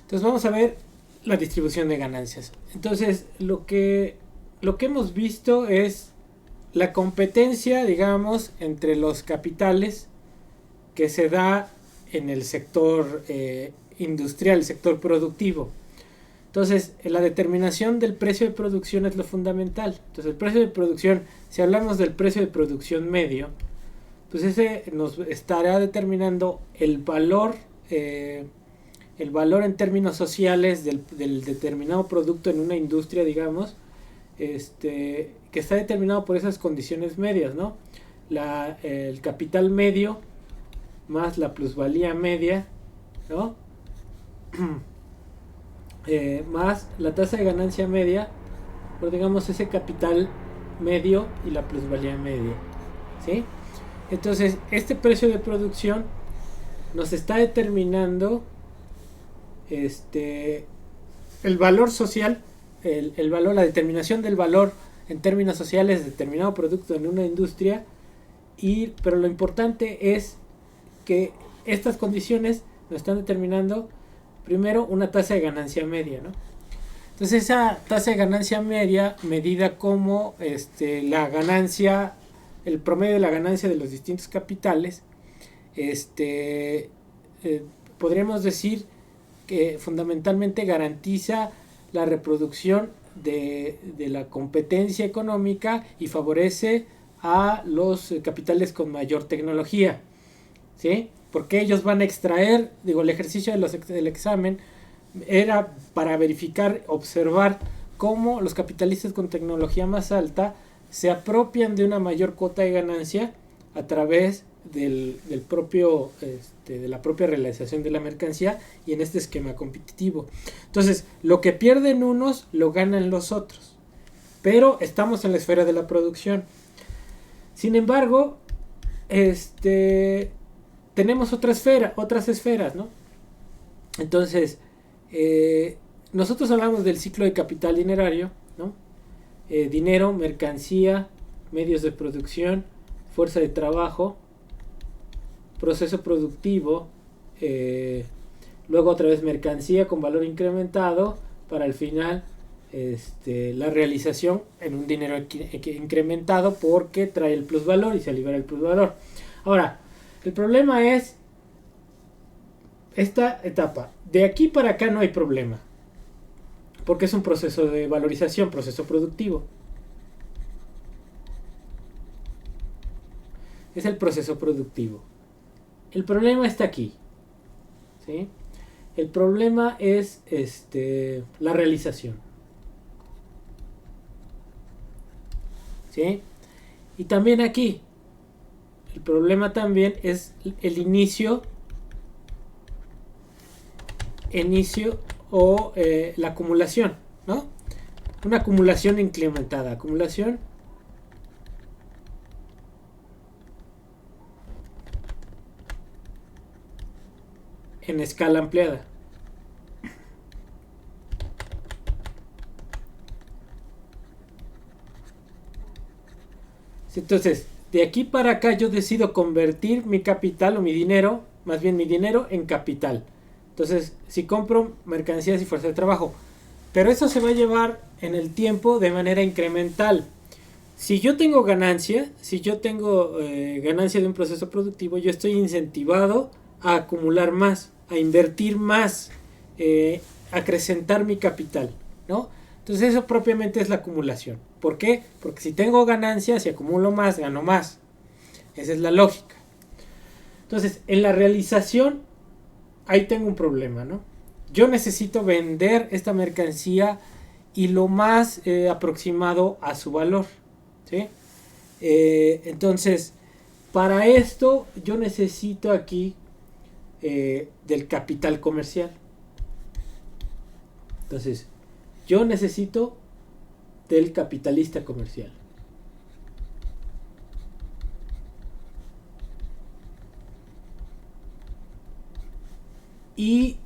Entonces vamos a ver la distribución de ganancias. Entonces lo que hemos visto es la competencia, digamos, entre los capitales que se da en el sector industrial, el sector productivo. Entonces, la determinación del precio de producción es lo fundamental. Entonces, el precio de producción, si hablamos del precio de producción medio, pues ese nos estará determinando el valor en términos sociales del determinado producto en una industria, digamos, que está determinado por esas condiciones medias, ¿no? El capital medio más la plusvalía media, ¿no? Más la tasa de ganancia media por, digamos, ese capital medio y la plusvalía media, ¿sí? Entonces, este precio de producción nos está determinando el valor social, el valor, la determinación del valor en términos sociales de determinado producto en una industria, pero lo importante es que estas condiciones nos están determinando primero una tasa de ganancia media, ¿no? Entonces esa tasa de ganancia media medida como la ganancia, el promedio de la ganancia de los distintos capitales, podríamos decir que fundamentalmente garantiza la reproducción de la competencia económica y favorece a los capitales con mayor tecnología, ¿sí? Porque ellos van a extraer, el ejercicio del examen era para verificar, observar cómo los capitalistas con tecnología más alta se apropian de una mayor cuota de ganancia a través de la propia realización de la mercancía y en este esquema competitivo. Entonces, lo que pierden unos lo ganan los otros, pero estamos en la esfera de la producción. Sin embargo, tenemos otras esferas, ¿no? Entonces, nosotros hablamos del ciclo de capital dinerario, ¿no? Dinero, mercancía, medios de producción, fuerza de trabajo, proceso productivo, luego otra vez mercancía con valor incrementado, para al final la realización en un dinero incrementado porque trae el plusvalor y se libera el plusvalor. Ahora, el problema es esta etapa. De aquí para acá no hay problema, porque es un proceso de valorización, proceso productivo. Es el proceso productivo. El problema está aquí, ¿sí? El problema es la realización, ¿sí? Y también aquí el problema también es el inicio o la acumulación, ¿no? Una acumulación incrementada, acumulación en escala ampliada. Entonces, de aquí para acá yo decido convertir mi capital o mi dinero, más bien mi dinero, en capital. Entonces, si compro mercancías y fuerza de trabajo, pero eso se va a llevar en el tiempo de manera incremental. Si yo tengo ganancia, ganancia de un proceso productivo, yo estoy incentivado a acumular más, a invertir más, a acrecentar mi capital, ¿no? Entonces eso propiamente es la acumulación. ¿Por qué? Porque si tengo ganancias y acumulo más, gano más. Esa es la lógica. Entonces, en la realización, ahí tengo un problema, ¿no? Yo necesito vender esta mercancía y lo más aproximado a su valor, ¿sí? Entonces, para esto yo necesito aquí del capital comercial. Entonces, yo necesito del capitalista comercial. Y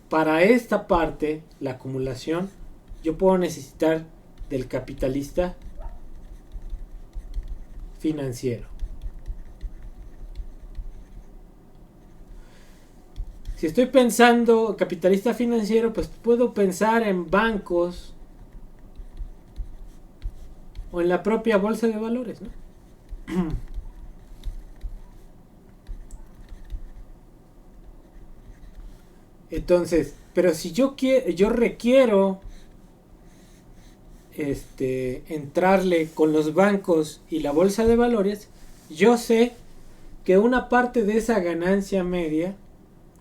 para esta parte, la acumulación, yo puedo necesitar del capitalista financiero. Si estoy pensando capitalista financiero, pues puedo pensar en bancos o en la propia bolsa de valores, ¿no? Entonces, pero si yo requiero entrarle con los bancos y la bolsa de valores, yo sé que una parte de esa ganancia media,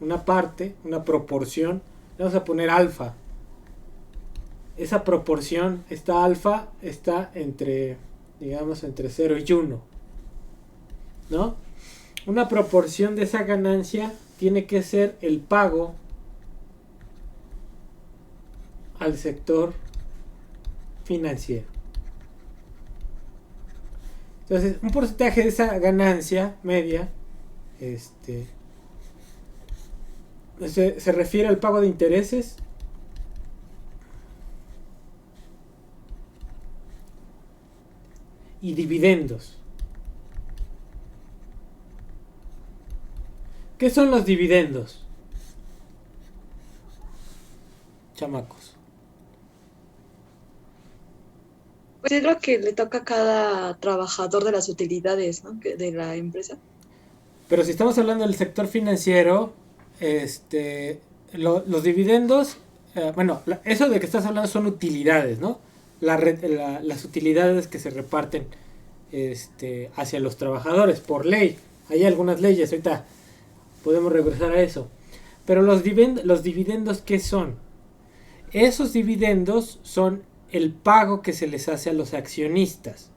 una proporción, vamos a poner alfa. Esa proporción, esta alfa, está entre, digamos, entre 0 y 1, ¿no? Una proporción de esa ganancia tiene que ser el pago al sector financiero. Entonces, un porcentaje de esa ganancia media se refiere al pago de intereses y dividendos. ¿Qué son los dividendos, chamacos? Pues es lo que le toca a cada trabajador de las utilidades, ¿no? De la empresa. Pero si estamos hablando del sector financiero, los dividendos, eso de que estás hablando son utilidades, ¿no? Las utilidades que se reparten hacia los trabajadores por ley. Hay algunas leyes, ahorita podemos regresar a eso. Pero los dividendos, ¿qué son? Esos dividendos son el pago que se les hace a los accionistas.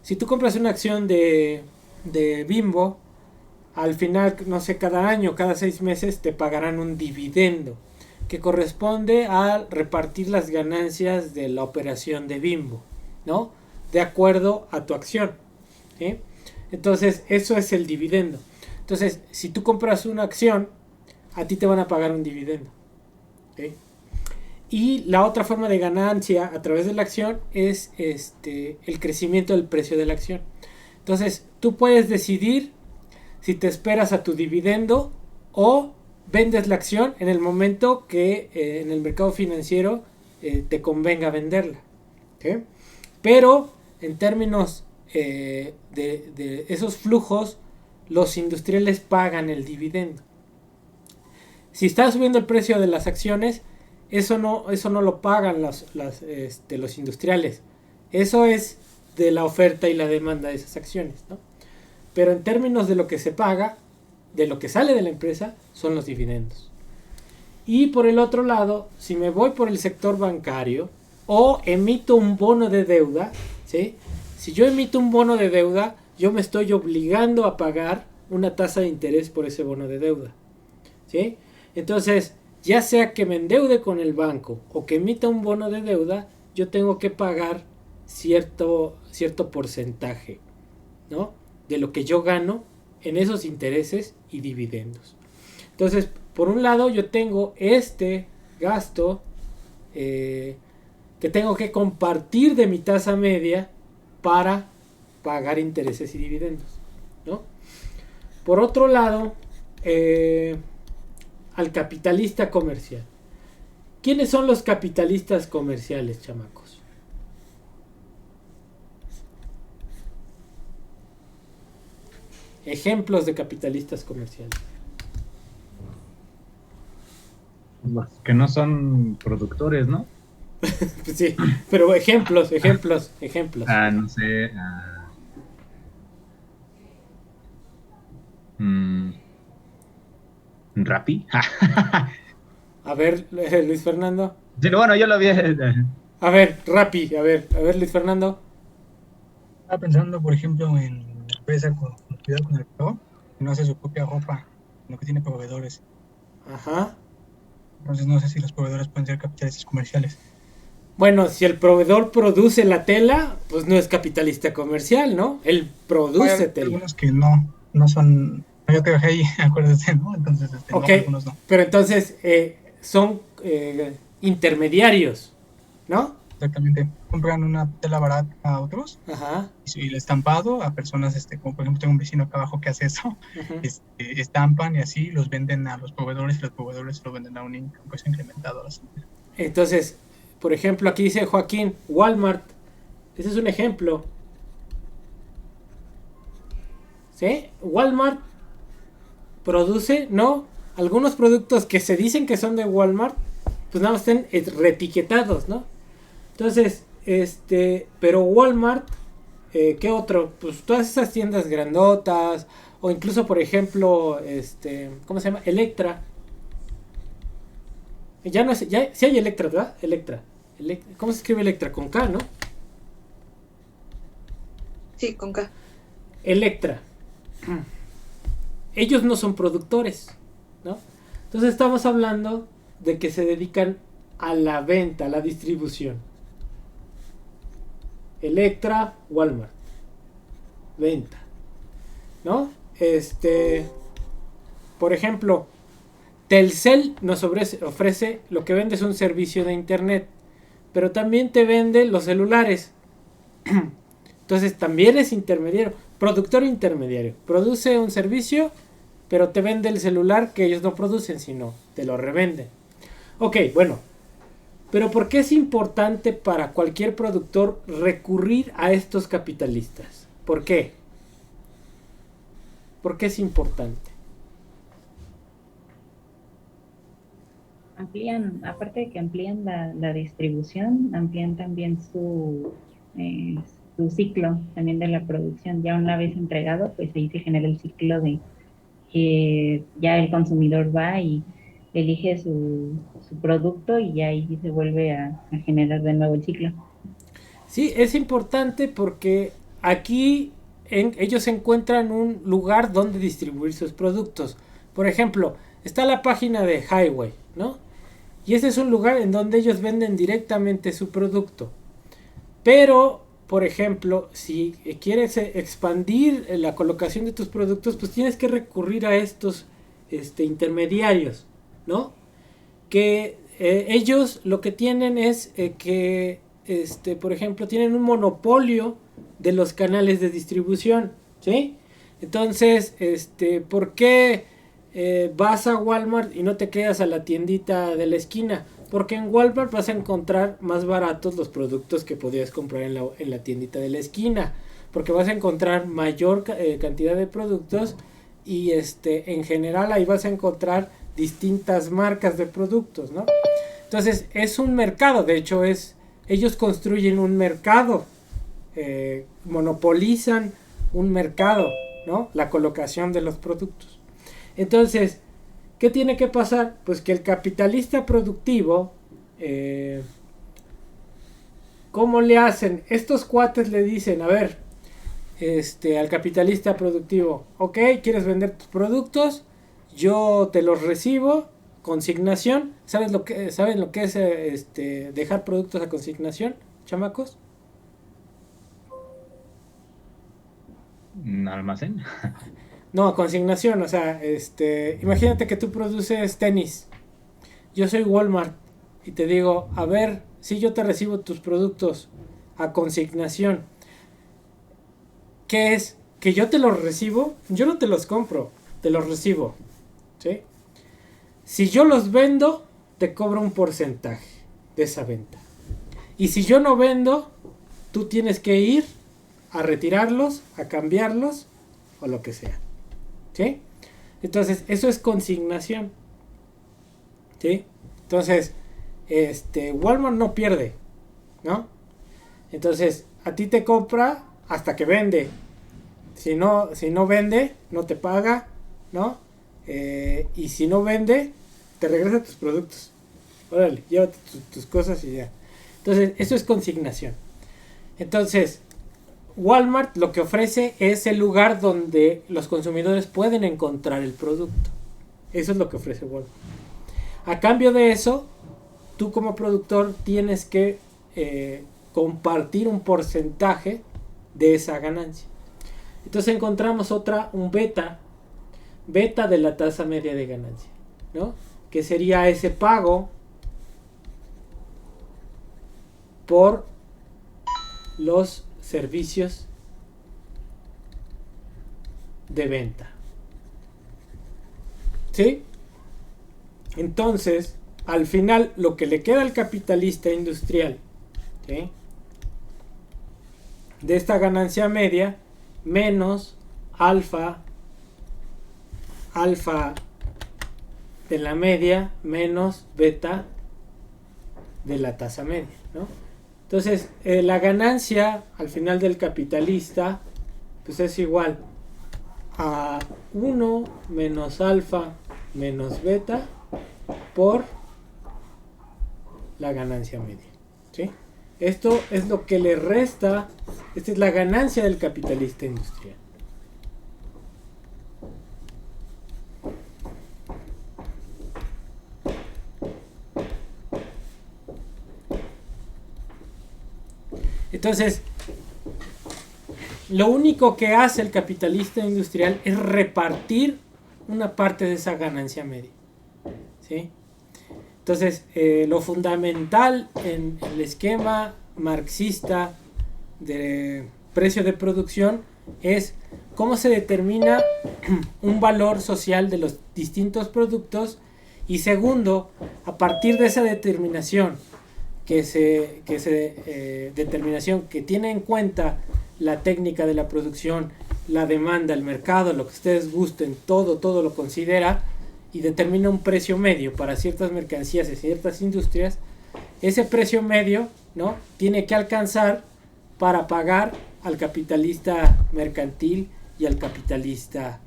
Si tú compras una acción de Bimbo, al final, no sé, cada año, cada 6 meses te pagarán un dividendo que corresponde a repartir las ganancias de la operación de Bimbo, ¿no? De acuerdo a tu acción, ¿sí? Entonces, eso es el dividendo. Entonces, si tú compras una acción, a ti te van a pagar un dividendo, ¿sí? Y la otra forma de ganancia a través de la acción es el crecimiento del precio de la acción. Entonces, tú puedes decidir si te esperas a tu dividendo o vendes la acción en el momento que en el mercado financiero te convenga venderla, ¿okay? Pero en términos de esos flujos, los industriales pagan el dividendo. Si está subiendo el precio de las acciones, eso no lo pagan los industriales. Eso es de la oferta y la demanda de esas acciones, ¿no? Pero en términos de lo que se paga, de lo que sale de la empresa, son los dividendos. Y por el otro lado, si me voy por el sector bancario o emito un bono de deuda, ¿sí? Si yo emito un bono de deuda, yo me estoy obligando a pagar una tasa de interés por ese bono de deuda, ¿sí? Entonces, ya sea que me endeude con el banco o que emita un bono de deuda, yo tengo que pagar cierto porcentaje, ¿no? De lo que yo gano en esos intereses y dividendos. Entonces, por un lado, yo tengo este gasto que tengo que compartir de mi tasa media para pagar intereses y dividendos, ¿no? Por otro lado, al capitalista comercial. ¿Quiénes son los capitalistas comerciales, chamacos? Ejemplos de capitalistas comerciales. Los que no son productores, ¿no? Sí, pero ejemplos. No sé. ¿Rappi? A ver, Luis Fernando. Sí, bueno, yo lo vi. A ver, Rappi, a ver, Luis Fernando. Estaba pensando, por ejemplo, en una empresa con cuidado con el pago, que no hace su propia ropa, sino que tiene proveedores. Ajá. Entonces no sé si los proveedores pueden ser capitalistas comerciales. Bueno, si el proveedor produce la tela, pues no es capitalista comercial, ¿no? Él produce tela. Algunos que no son. Yo trabajé ahí, acuérdate, ¿no? Entonces, okay. No, algunos no. Pero entonces son intermediarios, ¿no? Exactamente. Compran una tela barata a otros Ajá. y el estampado a personas, como por ejemplo tengo un vecino acá abajo que hace eso, Ujú. estampan y así los venden a los proveedores y los proveedores lo venden a un precio incrementado a las empresas. Entonces, por ejemplo, aquí dice Joaquín, Walmart. Ese es un ejemplo. ¿Sí? Walmart produce, no, algunos productos que se dicen que son de Walmart, pues nada más estén reetiquetados, ¿no? Entonces, pero Walmart, ¿qué otro? Pues todas esas tiendas grandotas, o incluso, por ejemplo, ¿cómo se llama? Electra. Ya no es, ya, sí hay Electra, ¿verdad? Electra. ¿Cómo se escribe Electra? Con K, ¿no? Sí, con K. Electra. Ellos no son productores, ¿no? Entonces estamos hablando de que se dedican a la venta, a la distribución. Electra, Walmart. Venta, ¿no? Por ejemplo, Telcel nos ofrece lo que vende es un servicio de internet, pero también te vende los celulares. Entonces también es intermediario, productor intermediario. Produce un servicio, pero te vende el celular que ellos no producen, sino te lo revenden. Ok, bueno. Pero ¿por qué es importante para cualquier productor recurrir a estos capitalistas? ¿Por qué? ¿Por qué es importante? Amplían, aparte de que amplían la distribución, amplían también eh, su ciclo también de la producción. Ya una vez entregado, pues ahí se genera el ciclo de que ya el consumidor va y elige su producto y ya ahí se vuelve a generar de nuevo el ciclo. Sí, es importante porque aquí ellos encuentran un lugar donde distribuir sus productos. Por ejemplo, está la página de Highway, ¿no? Y ese es un lugar en donde ellos venden directamente su producto. Pero, por ejemplo, si quieres expandir la colocación de tus productos, pues tienes que recurrir a estos intermediarios, ¿no? Que ellos lo que tienen es que, por ejemplo, tienen un monopolio de los canales de distribución, ¿sí? Entonces, ¿por qué vas a Walmart y no te quedas a la tiendita de la esquina? Porque en Walmart vas a encontrar más baratos los productos que podías comprar en la tiendita de la esquina. Porque vas a encontrar mayor cantidad de productos y en general ahí vas a encontrar distintas marcas de productos, ¿no? Entonces es un mercado, de hecho ellos construyen un mercado, monopolizan un mercado, ¿no? La colocación de los productos. Entonces, ¿qué tiene que pasar? Pues que el capitalista productivo, ¿cómo le hacen? Estos cuates le dicen, a ver, al capitalista productivo, ok, ¿quieres vender tus productos? Yo te los recibo, consignación. ¿Saben lo que es dejar productos a consignación, chamacos? ¿Un almacén? No, consignación, o sea, imagínate que tú produces tenis. Yo soy Walmart y te digo, a ver, si yo te recibo tus productos a consignación, ¿qué es? ¿Que yo te los recibo? Yo no te los compro, te los recibo, ¿sí? Si yo los vendo, te cobro un porcentaje de esa venta. Y si yo no vendo, tú tienes que ir a retirarlos, a cambiarlos o lo que sea, ¿sí? Entonces, eso es consignación, ¿sí? Entonces, Walmart no pierde, ¿no? Entonces, a ti te compra hasta que vende. Si no vende, no te paga, ¿no? Y si no vende, te regresa tus productos. Órale, llévate tus cosas y ya. Entonces, eso es consignación. Entonces, Walmart lo que ofrece es el lugar donde los consumidores pueden encontrar el producto. Eso es lo que ofrece Walmart. A cambio de eso, tú como productor tienes que compartir un porcentaje de esa ganancia. Entonces encontramos un beta de la tasa media de ganancia, ¿no? Que sería ese pago por los servicios de venta. ¿Sí? Entonces, al final, lo que le queda al capitalista industrial, ¿sí?, de esta ganancia media, menos alfa de la media, menos beta de la tasa media, ¿no? Entonces, la ganancia al final del capitalista, pues es igual a 1 menos alfa menos beta por la ganancia media, ¿sí? Esto es lo que le resta, esta es la ganancia del capitalista industrial. Entonces, lo único que hace el capitalista industrial es repartir una parte de esa ganancia media, ¿sí? Entonces, lo fundamental en el esquema marxista de precio de producción es cómo se determina un valor social de los distintos productos, y segundo, a partir de esa determinación determinación que tiene en cuenta la técnica de la producción, la demanda, el mercado, lo que ustedes gusten, todo lo considera y determina un precio medio para ciertas mercancías y ciertas industrias. Ese precio medio, ¿no?, tiene que alcanzar para pagar al capitalista mercantil y al capitalista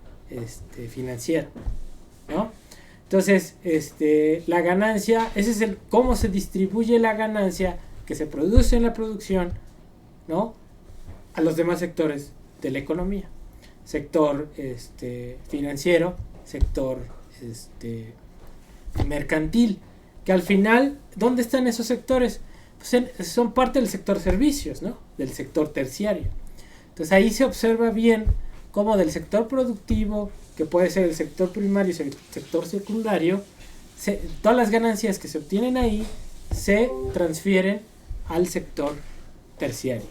financiero, ¿no? Entonces, la ganancia, ese es cómo se distribuye la ganancia que se produce en la producción, ¿no?, a los demás sectores de la economía. Sector financiero, sector mercantil, que al final, ¿dónde están esos sectores? Pues son parte del sector servicios, ¿no?, del sector terciario. Entonces ahí se observa bien cómo del sector productivo, que puede ser el sector primario y el sector secundario, todas las ganancias que se obtienen ahí se transfieren al sector terciario,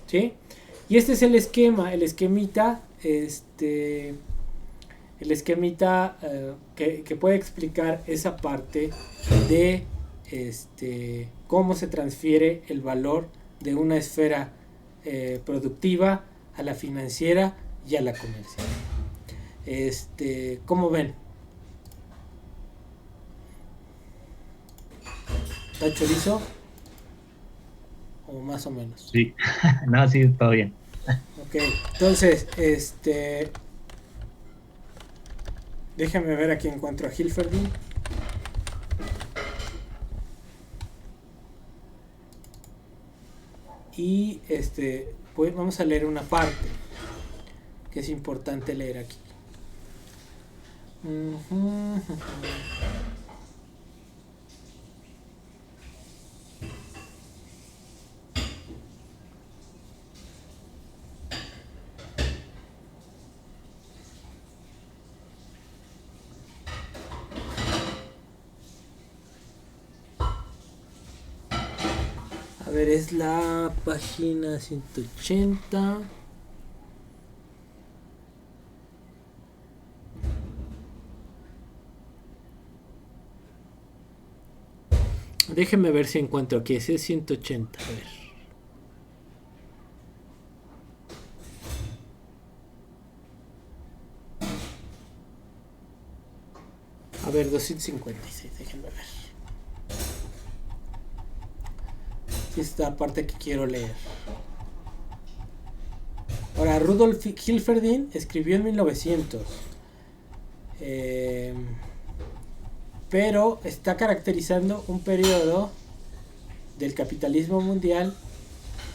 ¿sí? Y este es el esquema, el esquemita que puede explicar esa parte de cómo se transfiere el valor de una esfera productiva a la financiera y a la comercial. ¿Cómo ven? ¿Está chorizo? ¿O más o menos? Sí, no, sí, todo bien. Ok, entonces, déjame ver aquí encuentro a Hilferdin. Y pues vamos a leer una parte que es importante leer aquí. A ver, es la página 180. Déjenme ver si encuentro aquí. Ese es 180. A ver. A ver, 256. Déjenme ver. Esta parte que quiero leer. Ahora, Rudolf Hilferdin escribió en 1900. Pero está caracterizando un periodo del capitalismo mundial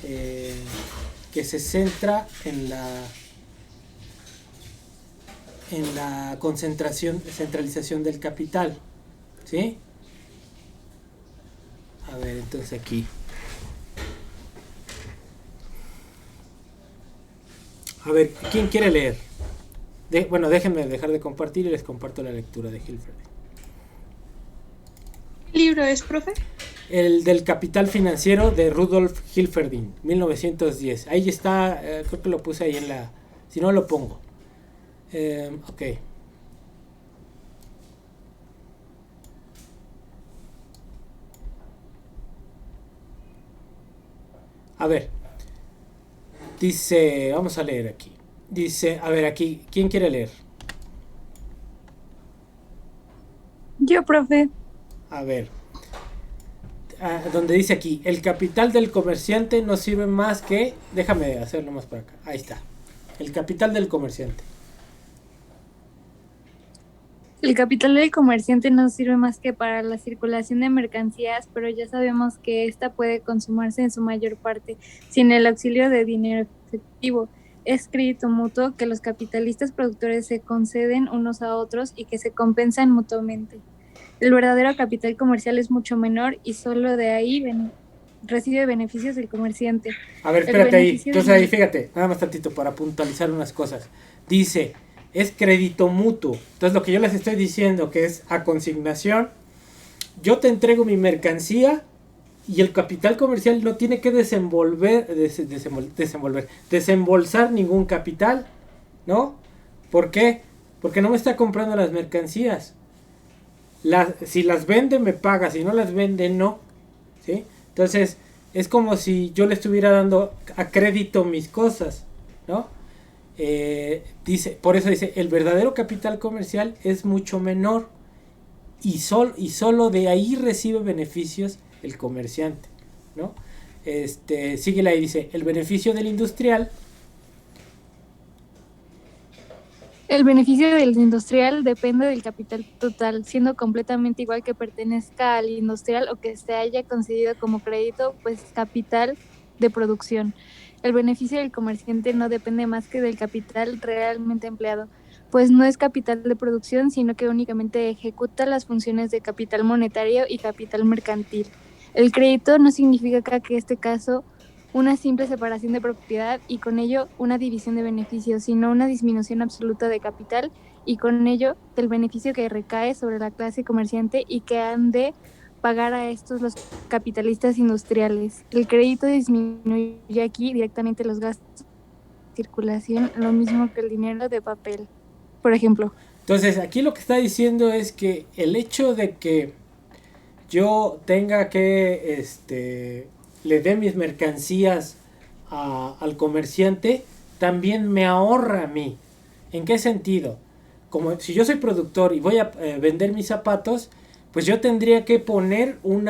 que se centra en la centralización del capital, ¿sí? A ver, entonces aquí. A ver, ¿quién quiere leer? Bueno, déjenme dejar de compartir y les comparto la lectura de Hilferdin. ¿Qué libro es, profe? el del capital financiero de Rudolf Hilferding, 1910. Ahí está, creo que lo puse ahí en la... Si no, lo pongo. Ok. A ver. Dice, vamos a leer aquí. Dice, a ver, aquí, ¿quién quiere leer? Yo, profe. A ver. Donde dice aquí, el capital del comerciante no sirve más que... Déjame hacerlo más para acá. Ahí está. El capital del comerciante. El capital del comerciante no sirve más que para la circulación de mercancías, pero ya sabemos que esta puede consumarse en su mayor parte sin el auxilio de dinero efectivo. Es crédito mutuo que los capitalistas productores se conceden unos a otros y que se compensan mutuamente. El verdadero capital comercial es mucho menor y solo de ahí recibe beneficios del comerciante. A ver, espérate ahí. Entonces ahí fíjate, nada más tantito para puntualizar unas cosas. Dice, es crédito mutuo. Entonces lo que yo les estoy diciendo que es a consignación, yo te entrego mi mercancía y el capital comercial no tiene que desembolsar ningún capital, ¿no? ¿Por qué? Porque no me está comprando las mercancías. Si las vende me paga, si no las vende no, ¿sí? Entonces es como si yo le estuviera dando a crédito mis cosas, ¿no? Por eso dice, el verdadero capital comercial es mucho menor y solo de ahí recibe beneficios el comerciante, ¿no? Síguela ahí, dice, el beneficio del industrial. El beneficio del industrial depende del capital total, siendo completamente igual que pertenezca al industrial o que se haya concedido como crédito, pues capital de producción. El beneficio del comerciante no depende más que del capital realmente empleado, pues no es capital de producción, sino que únicamente ejecuta las funciones de capital monetario y capital mercantil. El crédito no significa que en este caso una simple separación de propiedad y con ello una división de beneficios, sino una disminución absoluta de capital y con ello del beneficio que recae sobre la clase comerciante y que han de pagar a estos los capitalistas industriales. El crédito disminuye aquí directamente los gastos de circulación, lo mismo que el dinero de papel, por ejemplo. Entonces aquí lo que está diciendo es que el hecho de que yo tenga que le dé mis mercancías al comerciante, también me ahorra a mí. ¿En qué sentido? Como si yo soy productor y voy a vender mis zapatos, pues yo tendría que poner un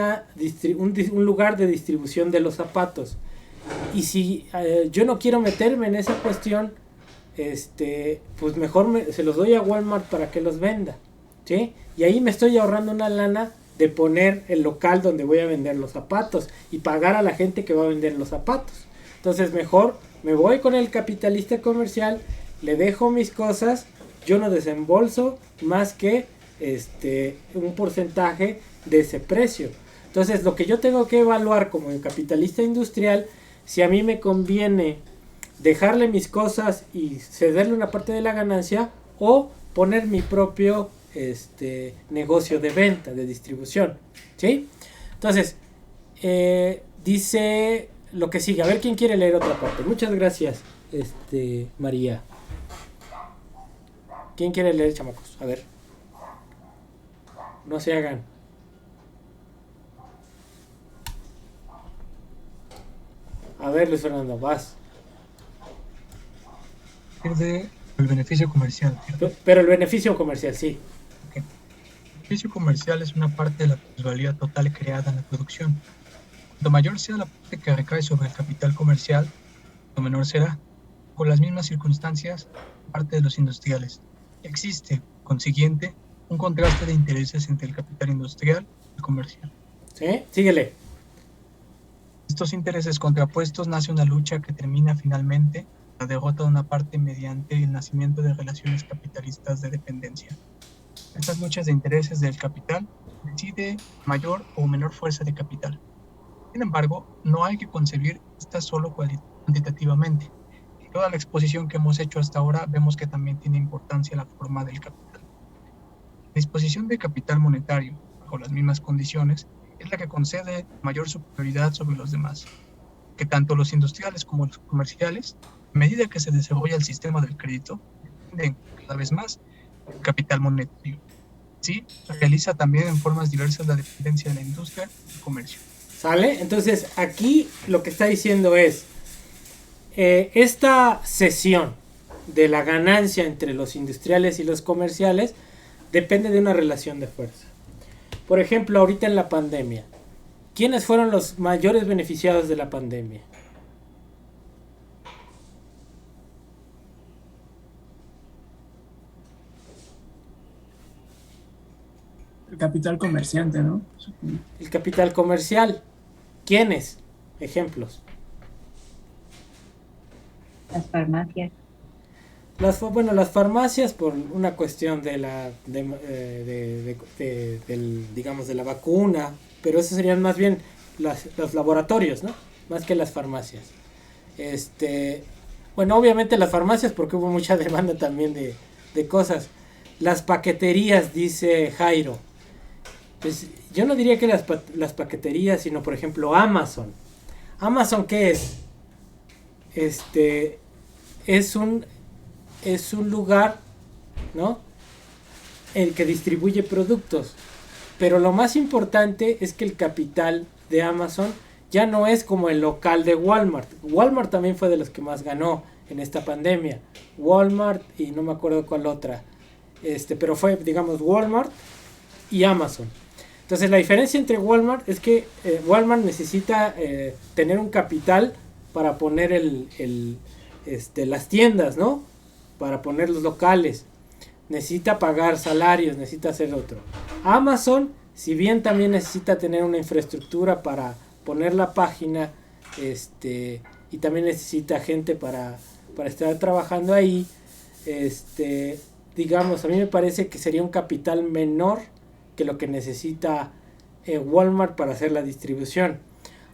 lugar de distribución de los zapatos. Y si yo no quiero meterme en esa cuestión, pues mejor se los doy a Walmart para que los venda, ¿sí? Y ahí me estoy ahorrando una lana de poner el local donde voy a vender los zapatos y pagar a la gente que va a vender los zapatos. Entonces mejor me voy con el capitalista comercial, le dejo mis cosas, yo no desembolso más que un porcentaje de ese precio. Entonces lo que yo tengo que evaluar como el capitalista industrial, si a mí me conviene dejarle mis cosas y cederle una parte de la ganancia o poner mi propio negocio de venta, de distribución, ¿sí? Entonces dice lo que sigue. A ver quién quiere leer otra parte. Muchas gracias, María. ¿Quién quiere leer, chamacos? A ver, no se hagan. A ver, Luis Fernando, vas. De el beneficio comercial, ¿cierto? Pero el beneficio comercial, sí. Okay. El beneficio comercial es una parte de la plusvalía total creada en la producción. Cuanto mayor sea la parte que recae sobre el capital comercial, lo menor será, por las mismas circunstancias, parte de los industriales. Existe, consiguiente, un contraste de intereses entre el capital industrial y el comercial. ¿Sí? Síguele. Estos intereses contrapuestos nace una lucha que termina finalmente la derrota de una parte mediante el nacimiento de relaciones capitalistas de dependencia. Estas luchas de intereses del capital decide mayor o menor fuerza de capital. Sin embargo, no hay que concebir esta solo cuantitativamente. En toda la exposición que hemos hecho hasta ahora vemos que también tiene importancia la forma del capital. La disposición de capital monetario, bajo las mismas condiciones, es la que concede mayor superioridad sobre los demás, que tanto los industriales como los comerciales, a medida que se desarrolla el sistema del crédito, dependen cada vez más del capital monetario. Sí, realiza también en formas diversas la dependencia de la industria y el comercio. ¿Sale? Entonces aquí lo que está diciendo es, esta cesión de la ganancia entre los industriales y los comerciales depende de una relación de fuerza. Por ejemplo, ahorita en la pandemia, ¿quiénes fueron los mayores beneficiados de la pandemia? El capital comerciante, ¿no? El capital comercial. ¿Quiénes? Ejemplos. Las farmacias. Las farmacias por una cuestión de digamos de la vacuna, pero esos serían más bien los laboratorios, ¿no? Más que las farmacias. Bueno, obviamente las farmacias porque hubo mucha demanda también de cosas. Las paqueterías, dice Jairo. Pues yo no diría que las paqueterías, sino por ejemplo Amazon. ¿Amazon qué es? Es un lugar, ¿no? El que distribuye productos. Pero lo más importante es que el capital de Amazon ya no es como el local de Walmart. Walmart también fue de los que más ganó en esta pandemia. Walmart y no me acuerdo cuál otra. Pero fue, digamos, Walmart y Amazon. Entonces la diferencia entre Walmart es que Walmart necesita tener un capital para poner las tiendas, ¿no? Para poner los locales. Necesita pagar salarios, necesita hacer otro. Amazon, si bien también necesita tener una infraestructura para poner la página, y también necesita gente para estar trabajando ahí, digamos, a mí me parece que sería un capital menor que lo que necesita Walmart para hacer la distribución.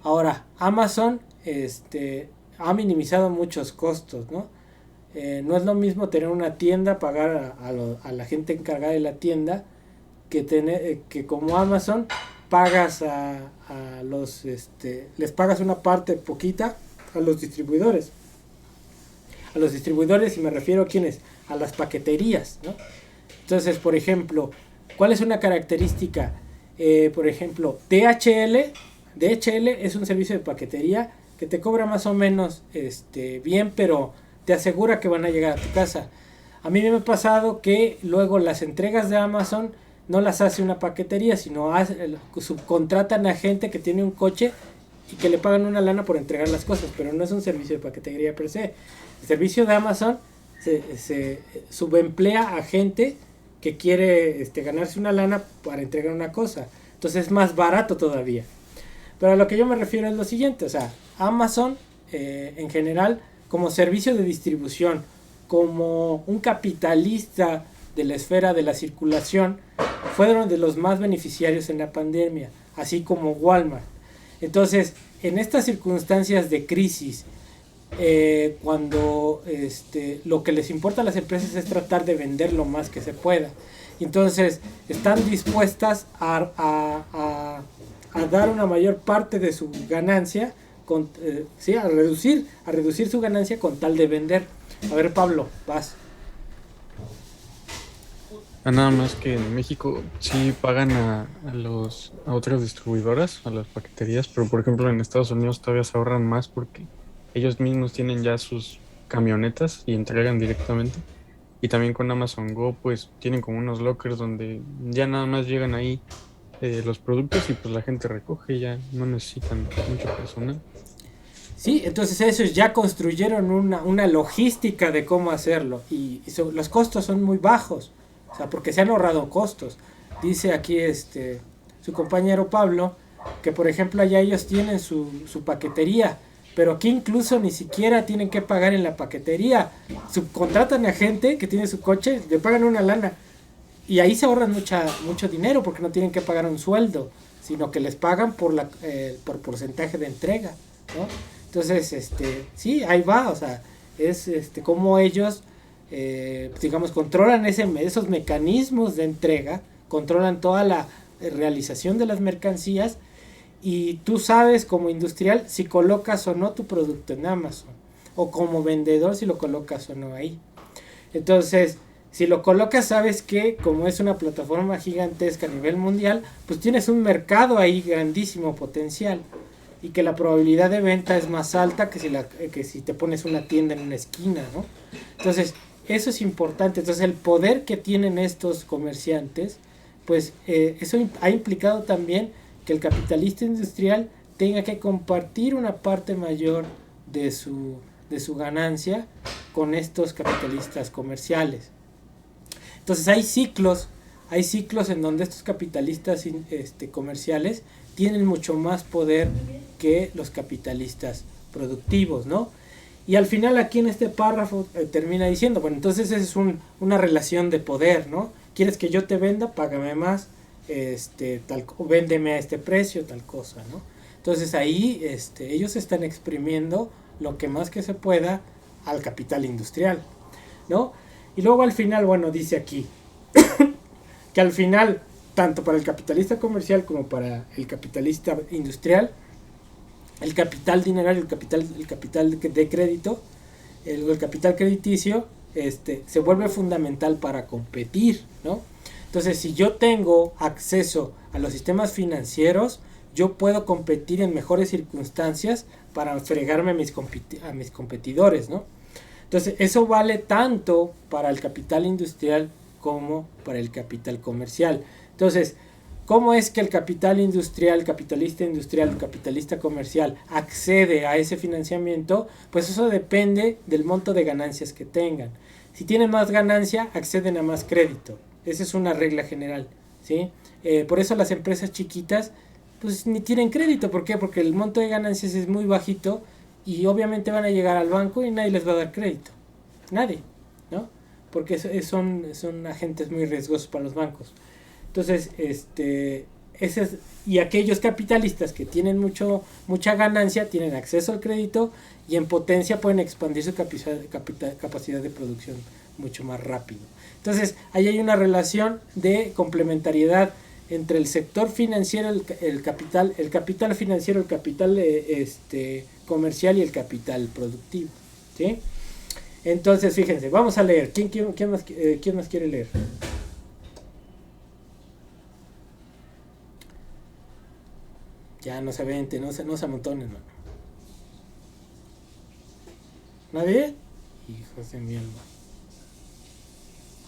Ahora, Amazon ha minimizado muchos costos, ¿no? No es lo mismo tener una tienda, pagar a la gente encargada de la tienda, que como Amazon pagas a los les pagas una parte poquita a los distribuidores. A los distribuidores, y me refiero a quiénes, a las paqueterías, ¿no? Entonces, por ejemplo, ¿cuál es una característica? Por ejemplo, DHL es un servicio de paquetería que te cobra más o menos bien, pero te asegura que van a llegar a tu casa. A mí me ha pasado que luego las entregas de Amazon no las hace una paquetería, sino subcontratan a gente que tiene un coche y que le pagan una lana por entregar las cosas, pero no es un servicio de paquetería per se. El servicio de Amazon se subemplea a gente que quiere ganarse una lana para entregar una cosa. Entonces es más barato todavía. Pero a lo que yo me refiero es lo siguiente, o sea, Amazon en general como servicio de distribución, como un capitalista de la esfera de la circulación, fueron de los más beneficiarios en la pandemia, así como Walmart. Entonces, en estas circunstancias de crisis, cuando lo que les importa a las empresas es tratar de vender lo más que se pueda, entonces están dispuestas a dar una mayor parte de su ganancia, a reducir su ganancia con tal de vender. A ver, Pablo, vas. Nada más que en México sí pagan a otras distribuidoras, a las paqueterías, pero por ejemplo en Estados Unidos todavía se ahorran más porque ellos mismos tienen ya sus camionetas y entregan directamente. Y también con Amazon Go pues tienen como unos lockers donde ya nada más llegan ahí los productos y pues la gente recoge y ya no necesitan mucho personal. Sí, entonces ellos ya construyeron una logística de cómo hacerlo y los costos son muy bajos, o sea, porque se han ahorrado costos. Dice aquí su compañero Pablo que por ejemplo allá ellos tienen su paquetería, pero aquí incluso ni siquiera tienen que pagar en la paquetería, subcontratan a gente que tiene su coche, le pagan una lana y ahí se ahorran mucho dinero porque no tienen que pagar un sueldo, sino que les pagan por porcentaje de entrega, ¿no? Entonces, sí, ahí va, o sea, es como ellos, digamos, controlan esos mecanismos de entrega, controlan toda la realización de las mercancías y tú sabes como industrial si colocas o no tu producto en Amazon, o como vendedor si lo colocas o no ahí. Entonces, si lo colocas, sabes que como es una plataforma gigantesca a nivel mundial, pues tienes un mercado ahí grandísimo potencial, y que la probabilidad de venta es más alta que si te pones una tienda en una esquina, ¿no? Entonces, eso es importante. Entonces, el poder que tienen estos comerciantes, pues eso ha implicado también que el capitalista industrial tenga que compartir una parte mayor de su ganancia con estos capitalistas comerciales. Entonces hay ciclos en donde estos capitalistas comerciales tienen mucho más poder que los capitalistas productivos, ¿no? Y al final aquí en este párrafo termina diciendo, bueno, entonces es una relación de poder, ¿no? ¿Quieres que yo te venda? Págame más, o véndeme a este precio, tal cosa, ¿no? Entonces ahí ellos están exprimiendo lo que más que se pueda al capital industrial, ¿no? Y luego al final, bueno, dice aquí que al final, tanto para el capitalista comercial como para el capitalista industrial, el capital dinerario, el capital de crédito, el capital crediticio, se vuelve fundamental para competir, ¿no? Entonces, si yo tengo acceso a los sistemas financieros, yo puedo competir en mejores circunstancias para fregarme a mis competidores, ¿no? Entonces, eso vale tanto para el capital industrial como para el capital comercial. Entonces, ¿cómo es que el capital industrial, capitalista comercial accede a ese financiamiento? Pues eso depende del monto de ganancias que tengan. Si tienen más ganancia, acceden a más crédito. Esa es una regla general, ¿sí? Por eso las empresas chiquitas pues ni tienen crédito. ¿Por qué? Porque el monto de ganancias es muy bajito y obviamente van a llegar al banco y nadie les va a dar crédito. Nadie, ¿no? Porque son agentes muy riesgosos para los bancos. Entonces, y aquellos capitalistas que tienen mucha ganancia tienen acceso al crédito y en potencia pueden expandir su capacidad de producción mucho más rápido. Entonces, ahí hay una relación de complementariedad entre el sector financiero, el capital financiero, el capital comercial y el capital productivo, ¿sí? Entonces, fíjense, vamos a leer. ¿Quién más quiere leer? Ya no se aventen, no se amontonen, ¿no? ¿Nadie? Hijos de mi alma.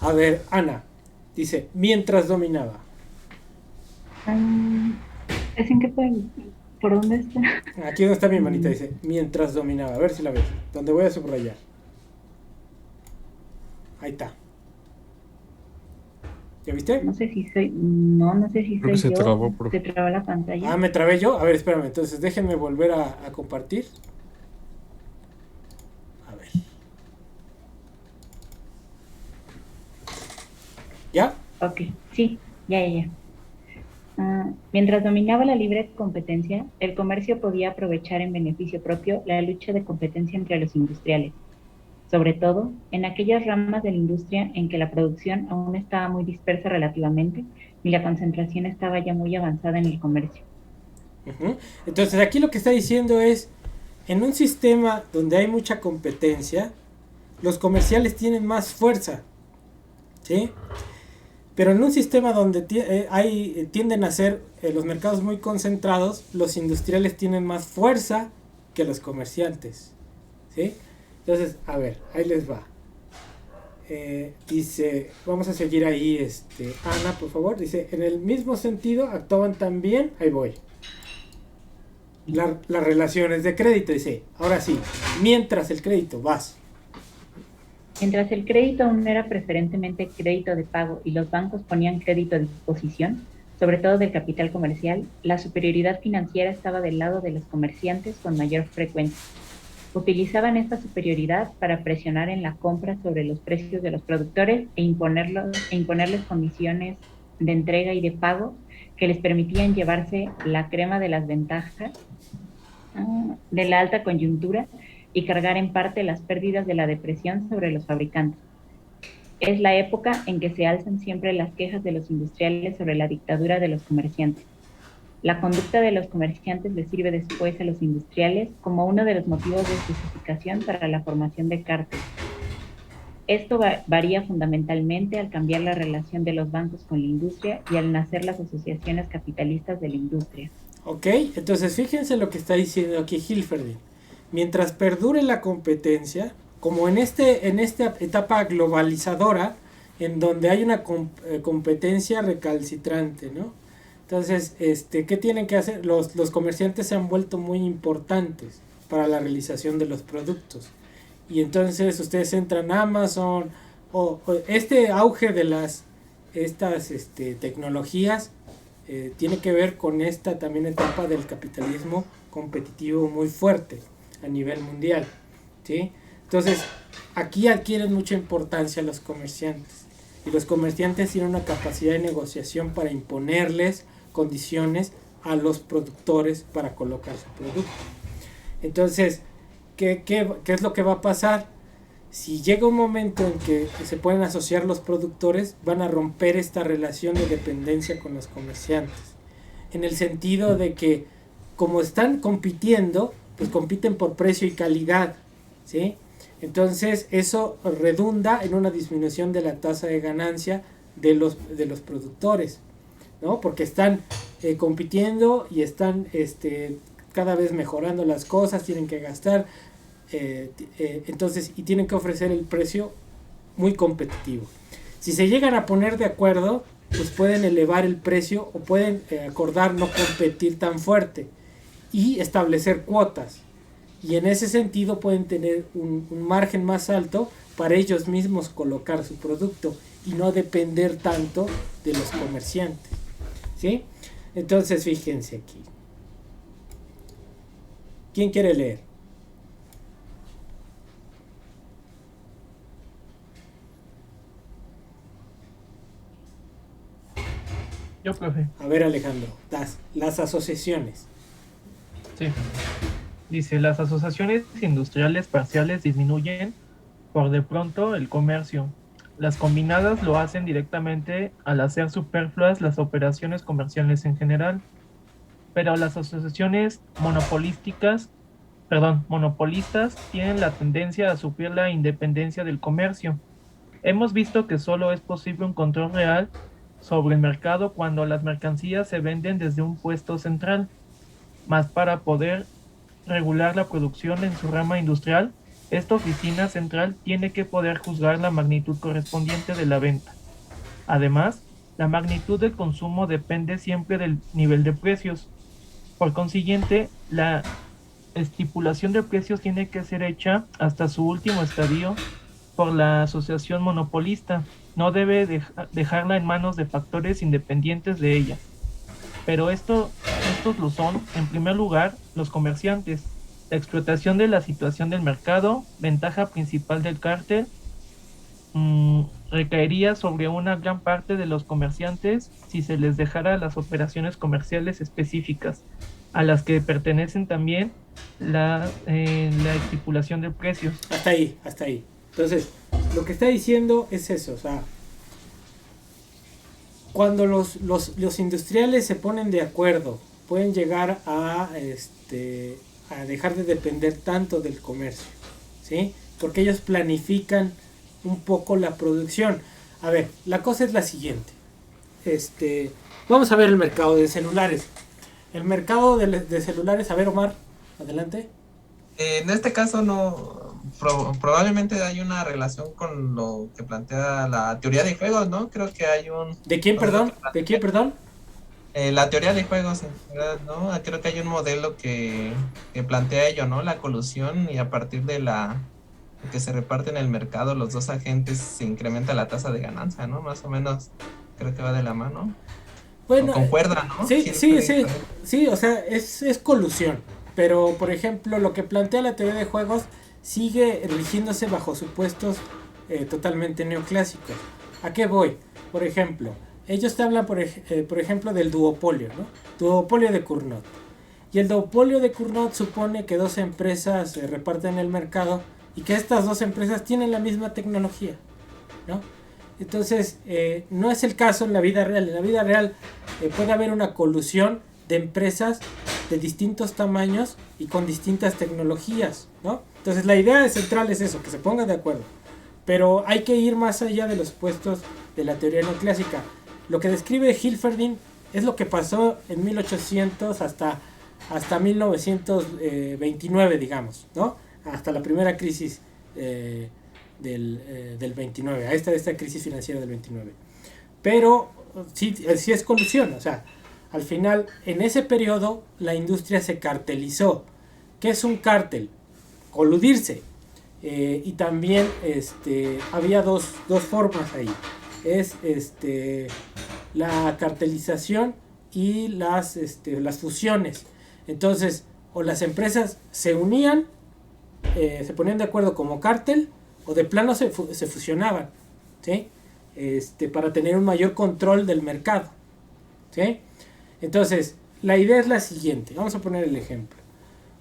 A ver, Ana dice, mientras dominaba. ¿Es en qué por dónde está? Aquí donde está mi manita, dice, mientras dominaba. A ver si la ves. Donde voy a subrayar. Ahí está. ¿Ya viste? No sé si soy yo. Se trabó, Se trabó la pantalla. Ah, ¿me trabé yo? A ver, espérame. Entonces déjenme volver a compartir. A ver. ¿Ya? Ok, sí, ya. Mientras dominaba la libre competencia, el comercio podía aprovechar en beneficio propio la lucha de competencia entre los industriales, sobre todo en aquellas ramas de la industria en que la producción aún estaba muy dispersa relativamente y la concentración estaba ya muy avanzada en el comercio. Uh-huh. Entonces aquí lo que está diciendo es, en un sistema donde hay mucha competencia, los comerciales tienen más fuerza, ¿sí? Pero en un sistema donde tienden a ser los mercados muy concentrados, los industriales tienen más fuerza que los comerciantes, ¿sí? Entonces, a ver, ahí les va. Dice, vamos a seguir ahí, Ana, por favor. Dice, en el mismo sentido actuaban también, ahí voy, las relaciones de crédito. Dice, ahora sí, mientras el crédito, vas. Mientras el crédito aún era preferentemente crédito de pago y los bancos ponían crédito a disposición, sobre todo del capital comercial, la superioridad financiera estaba del lado de los comerciantes con mayor frecuencia. Utilizaban esta superioridad para presionar en la compra sobre los precios de los productores e imponerles condiciones de entrega y de pago que les permitían llevarse la crema de las ventajas de la alta coyuntura y cargar en parte las pérdidas de la depresión sobre los fabricantes. Es la época en que se alzan siempre las quejas de los industriales sobre la dictadura de los comerciantes. La conducta de los comerciantes les sirve después a los industriales como uno de los motivos de especificación para la formación de cárteles. Esto varía fundamentalmente al cambiar la relación de los bancos con la industria y al nacer las asociaciones capitalistas de la industria. Ok, entonces fíjense lo que está diciendo aquí Hilferding. Mientras perdure la competencia, como en esta etapa globalizadora, en donde hay una competencia recalcitrante, ¿no? Entonces, ¿qué tienen que hacer? Los comerciantes se han vuelto muy importantes para la realización de los productos. Y entonces ustedes entran a Amazon, o este auge de estas tecnologías tiene que ver con esta también etapa del capitalismo competitivo muy fuerte a nivel mundial, ¿sí? Entonces, aquí adquieren mucha importancia los comerciantes. Y los comerciantes tienen una capacidad de negociación para imponerles condiciones a los productores para colocar su producto. Entonces, ¿qué es lo que va a pasar? Si llega un momento en que se pueden asociar los productores, van a romper esta relación de dependencia con los comerciantes. En el sentido de que, como están compitiendo, pues compiten por precio y calidad, ¿sí? Entonces, eso redunda en una disminución de la tasa de ganancia de los productores, ¿no? Porque están compitiendo y están cada vez mejorando las cosas, tienen que gastar, entonces, y tienen que ofrecer el precio muy competitivo. Si se llegan a poner de acuerdo, pues pueden elevar el precio o pueden acordar no competir tan fuerte y establecer cuotas. Y en ese sentido pueden tener un margen más alto para ellos mismos colocar su producto y no depender tanto de los comerciantes, ¿sí? Entonces, fíjense aquí. ¿Quién quiere leer? Yo, profe. A ver, Alejandro, las asociaciones. Sí. Dice, las asociaciones industriales parciales disminuyen por de pronto el comercio. Las combinadas lo hacen directamente al hacer superfluas las operaciones comerciales en general. Pero las asociaciones monopolistas tienen la tendencia a suplir la independencia del comercio. Hemos visto que solo es posible un control real sobre el mercado cuando las mercancías se venden desde un puesto central. Más para poder regular la producción en su rama industrial, esta oficina central tiene que poder juzgar la magnitud correspondiente de la venta. Además, la magnitud del consumo depende siempre del nivel de precios. Por consiguiente, la estipulación de precios tiene que ser hecha hasta su último estadio por la asociación monopolista. No debe dejarla en manos de factores independientes de ella. Pero estos lo son, en primer lugar, los comerciantes. La explotación de la situación del mercado, ventaja principal del cártel, recaería sobre una gran parte de los comerciantes si se les dejara las operaciones comerciales específicas, a las que pertenecen también la estipulación de precios. Hasta ahí. Entonces, lo que está diciendo es eso, o sea, cuando los industriales se ponen de acuerdo, pueden llegar a dejar de depender tanto del comercio, ¿sí? Porque ellos planifican un poco la producción. A ver, la cosa es la siguiente. Vamos a ver el mercado de celulares. El mercado de celulares, a ver, Omar, adelante. En este caso no, probablemente hay una relación con lo que plantea la teoría de juegos, ¿no? Creo que hay un... ¿De quién, perdón? ¿De quién, perdón? La teoría de juegos, ¿no? Creo que hay un modelo que plantea ello, ¿no? La colusión, y a partir de que se reparten el mercado, los dos agentes, se incrementa la tasa de ganancia, ¿no? Más o menos creo que va de la mano. Bueno, concuerda, ¿no? Sí, o sea, es colusión. Pero, por ejemplo, lo que plantea la teoría de juegos sigue rigiéndose bajo supuestos totalmente neoclásicos. ¿A qué voy? Por ejemplo, ellos te hablan, por ejemplo, del duopolio, ¿no? Duopolio de Cournot. Y el duopolio de Cournot supone que dos empresas se reparten el mercado y que estas dos empresas tienen la misma tecnología, ¿no? Entonces, no es el caso en la vida real. En la vida real puede haber una colusión de empresas de distintos tamaños y con distintas tecnologías, ¿no? Entonces la idea central es eso, que se pongan de acuerdo. Pero hay que ir más allá de los supuestos de la teoría neoclásica. Lo que describe Hilferding es lo que pasó en 1800 hasta 1929, digamos, ¿no? Hasta la primera crisis del 29, a esta crisis financiera del 29. Pero sí es colusión, o sea, al final, en ese periodo, la industria se cartelizó. ¿Qué es un cártel? Coludirse. Y también había dos formas ahí. Es la cartelización y las fusiones. Entonces, o las empresas se unían, se ponían de acuerdo como cártel, o de plano se fusionaban, ¿sí? Para tener un mayor control del mercado, ¿sí? Entonces, la idea es la siguiente. Vamos a poner el ejemplo.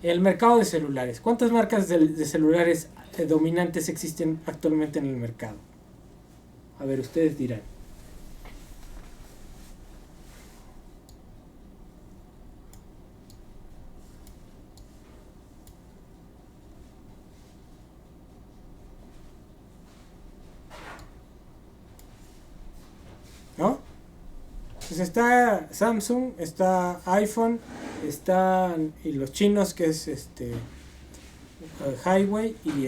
El mercado de celulares. ¿Cuántas marcas de celulares dominantes existen actualmente en el mercado? A ver, ustedes dirán. ¿No? Pues está Samsung, está iPhone, están y los chinos, que es Highway, y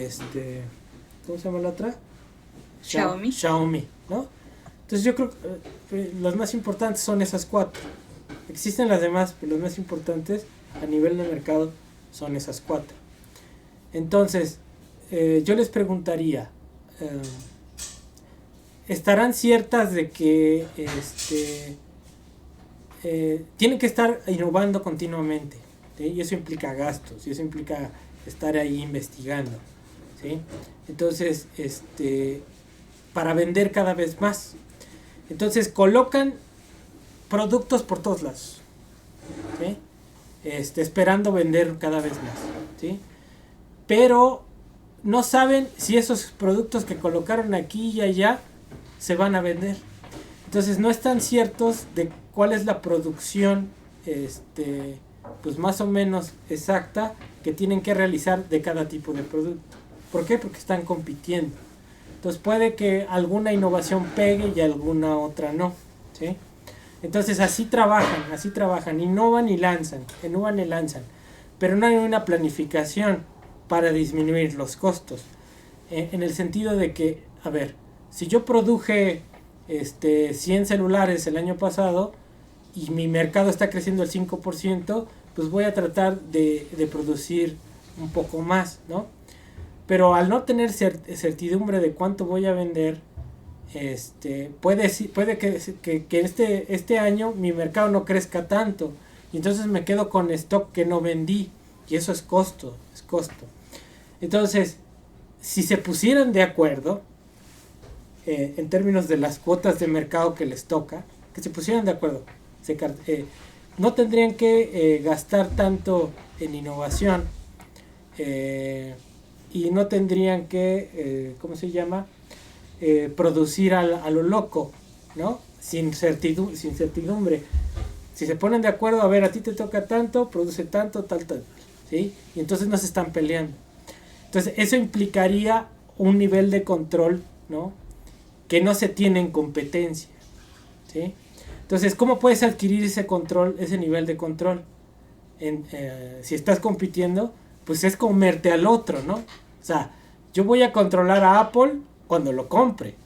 ¿cómo se llama la otra? Xiaomi, ¿no? Entonces yo creo que los más importantes son esas cuatro. Existen las demás, pero los más importantes a nivel de mercado son esas cuatro. Entonces, yo les preguntaría, ¿estarán ciertas de que tienen que estar innovando continuamente? ¿Sí? Y eso implica gastos, y eso implica estar ahí investigando, ¿sí? Entonces, para vender cada vez más. Entonces colocan productos por todos lados, ¿sí? Esperando vender cada vez más, ¿sí? Pero no saben si esos productos que colocaron aquí y allá se van a vender. Entonces no están ciertos de cuál es la producción pues más o menos exacta que tienen que realizar de cada tipo de producto. ¿Por qué? Porque están compitiendo. Entonces puede que alguna innovación pegue y alguna otra no, ¿sí? Entonces así trabajan, innovan y lanzan, pero no hay una planificación para disminuir los costos, en el sentido de que, a ver, si yo produje 100 celulares el año pasado y mi mercado está creciendo el 5%, pues voy a tratar de producir un poco más, ¿no? Pero al no tener certidumbre de cuánto voy a vender, puede que este año mi mercado no crezca tanto, y entonces me quedo con stock que no vendí, y eso es costo. Entonces, si se pusieran de acuerdo en términos de las cuotas de mercado que les toca, que se pusieran de acuerdo, no tendrían que gastar tanto en innovación, y no tendrían que, producir a lo loco, ¿no? Sin certidumbre. Si se ponen de acuerdo, a ver, a ti te toca tanto, produce tanto, tal, ¿sí? Y entonces no se están peleando. Entonces eso implicaría un nivel de control, ¿no? Que no se tiene en competencia, ¿sí? Entonces, ¿cómo puedes adquirir ese control, ese nivel de control? Si estás compitiendo, pues es comerte al otro, ¿no? O sea, yo voy a controlar a Apple cuando lo compre.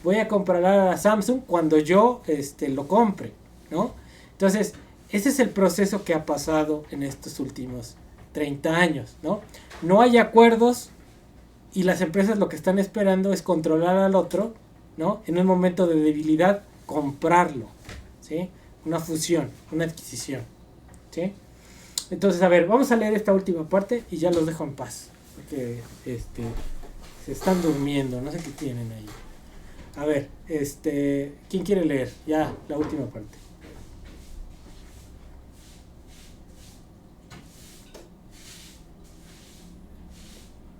Voy a controlar a Samsung cuando yo lo compre, ¿no? Entonces, ese es el proceso que ha pasado en estos últimos 30 años, ¿no? No hay acuerdos y las empresas lo que están esperando es controlar al otro, ¿no? En un momento de debilidad, comprarlo, ¿sí? Una fusión, una adquisición, ¿sí? Entonces, a ver, vamos a leer esta última parte y ya los dejo en paz, porque se están durmiendo, no sé qué tienen ahí. A ver, ¿quién quiere leer? Ya, la última parte.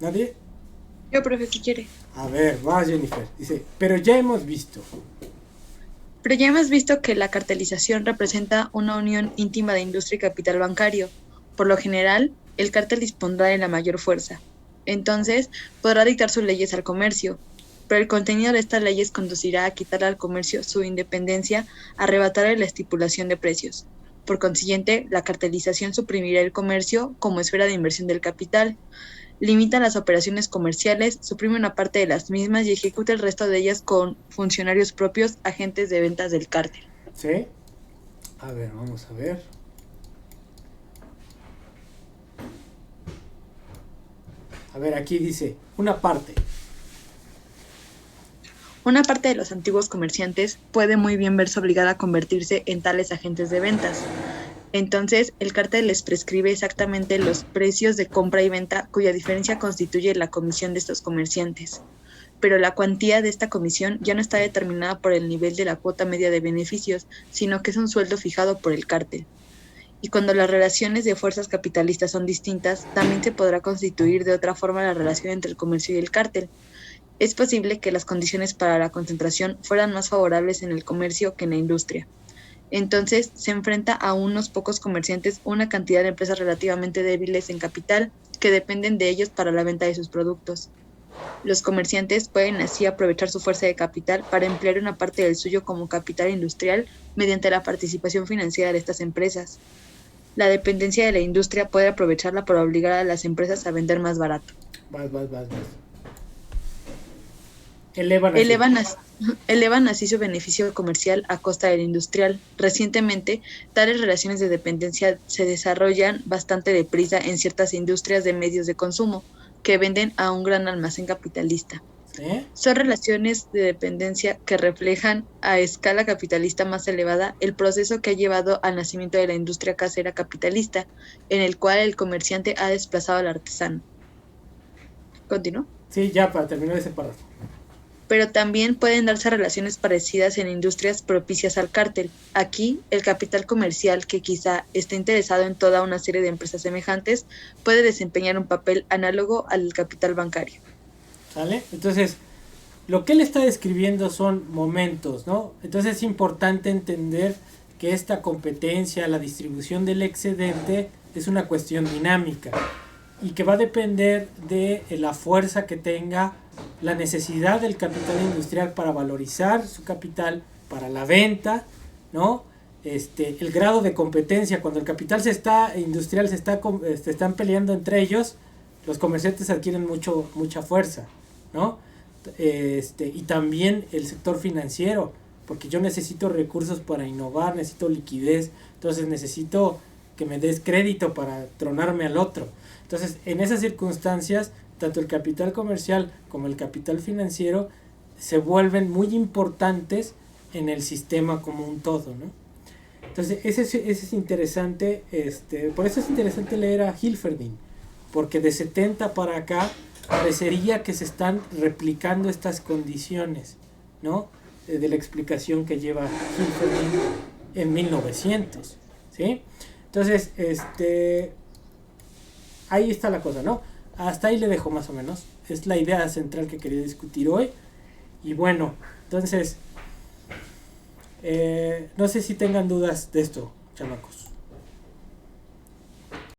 ¿Nadie? Yo, profe, si quiere. A ver, va Jennifer. Dice, pero ya hemos visto Pero ya hemos visto que la cartelización representa una unión íntima de industria y capital bancario. Por lo general, el cártel dispondrá de la mayor fuerza. Entonces, podrá dictar sus leyes al comercio, pero el contenido de estas leyes conducirá a quitarle al comercio su independencia, arrebatarle la estipulación de precios. Por consiguiente, la cartelización suprimirá el comercio como esfera de inversión del capital, limita las operaciones comerciales, suprime una parte de las mismas y ejecuta el resto de ellas con funcionarios propios, agentes de ventas del cártel. ¿Sí? A ver, vamos a ver. A ver, aquí dice, una parte. Una parte de los antiguos comerciantes puede muy bien verse obligada a convertirse en tales agentes de ventas. Entonces, el cártel les prescribe exactamente los precios de compra y venta cuya diferencia constituye la comisión de estos comerciantes. Pero la cuantía de esta comisión ya no está determinada por el nivel de la cuota media de beneficios, sino que es un sueldo fijado por el cártel. Y cuando las relaciones de fuerzas capitalistas son distintas, también se podrá constituir de otra forma la relación entre el comercio y el cártel. Es posible que las condiciones para la concentración fueran más favorables en el comercio que en la industria. Entonces, se enfrenta a unos pocos comerciantes una cantidad de empresas relativamente débiles en capital que dependen de ellos para la venta de sus productos. Los comerciantes pueden así aprovechar su fuerza de capital para emplear una parte del suyo como capital industrial mediante la participación financiera de estas empresas. La dependencia de la industria puede aprovecharla para obligar a las empresas a vender más barato. Vas. Elevan así su beneficio comercial a costa del industrial. Recientemente, tales relaciones de dependencia se desarrollan bastante deprisa en ciertas industrias de medios de consumo que venden a un gran almacén capitalista. ¿Sí? Son relaciones de dependencia que reflejan a escala capitalista más elevada el proceso que ha llevado al nacimiento de la industria casera capitalista, en el cual el comerciante ha desplazado al artesano. ¿Continúo? Sí, ya para terminar ese párrafo. Pero también pueden darse relaciones parecidas en industrias propicias al cártel. Aquí, el capital comercial, que quizá esté interesado en toda una serie de empresas semejantes, puede desempeñar un papel análogo al capital bancario. ¿Sale? Entonces, lo que él está describiendo son momentos, ¿no? Entonces es importante entender que esta competencia, la distribución del excedente, es una cuestión dinámica y que va a depender de la fuerza que tenga, la necesidad del capital industrial para valorizar su capital, para la venta, ¿no? El grado de competencia, cuando el capital industrial se están peleando entre ellos, los comerciantes adquieren mucha fuerza, ¿no? Y también el sector financiero, porque yo necesito recursos para innovar, necesito liquidez, entonces necesito que me des crédito para tronarme al otro. Entonces, en esas circunstancias, tanto el capital comercial como el capital financiero se vuelven muy importantes en el sistema como un todo, ¿no? Entonces, ese es interesante, por eso es interesante leer a Hilferding, porque de 70 para acá parecería que se están replicando estas condiciones, ¿no? De la explicación que lleva Hilferding en 1900, ¿sí? Entonces, ahí está la cosa, ¿no? Hasta ahí le dejo más o menos. Es la idea central que quería discutir hoy. Y bueno, entonces, no sé si tengan dudas de esto, chamacos.